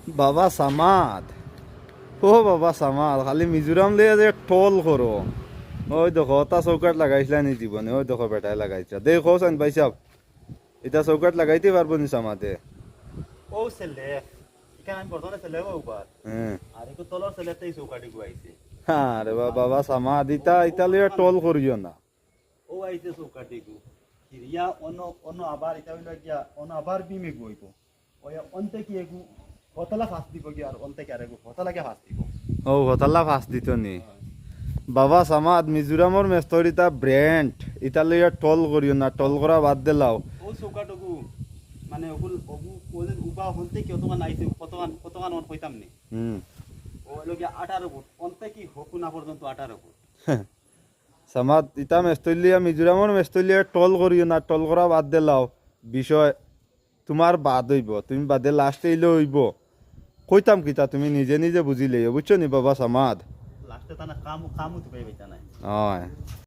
বাবা সামাদ, ও বাবা সামাদ, খালি মিজোরাম লিয়ে যে টোল করো। ওই দেখো তা চৌকাট লাগাইছিলা নি জীবনে, ওই দেখো বেটায় লাগাইছা। দেখো সাইন ভাই সাহেব, এটা চৌকাট লাগাইতে পারবো নি সামাদে? ও ছেলে এখানে আমি প্রথমে ছেলে উপর হ্যাঁ। আর একটু তলর ছেলেতেই চৌকাটি গুয়াইছে। আরে বাবা সামাদ, ইটা লিয়ে টোল করিও না। ও আইছে চৌকাটি গু কিরিয়া অন্য অন্য আবার এটা হইলো গিয়া অন্য আবার বিমে গুইব ওই অন্তে কি এগু হতলা ফাঁস দিব গিয়া আর অন্তে কি আর এগু হতলাকে ফাঁস দিব। ও হতাল্লা ফাঁস দিত নি? বাবা সামাদ, মিজোরামর মেস্তরিতা ব্র্যান্ড, ইটা লিয়ে টোল করিও না, টোল করা বাদ দিলাও। ও চৌকাটুকু মানে ওগুল ওগু ওদের উবা হতে কি অতমান আইছে কতমান অন কইতাম নি। হুম। ও হইলো গিয়া 18 ফুট অন্তে কি হকু না পর্যন্ত 18 ফুট। সামাদ, ইটা মেস্তলিয়া মিজোরামর মেস্তলিয়া টোল করিও না, টোল করা বাদ দিলাও। বিষয় তোমার বাদ হইব, তুমি বাদে লাস্টে এলে হইব। কইতাম কিতা তুমি নিজে নিজে বুঝিলে, বুঝছো নি বাবা সামাদ? লাস্টে তানা কামু কামু তো পাইবে নাই। হয়।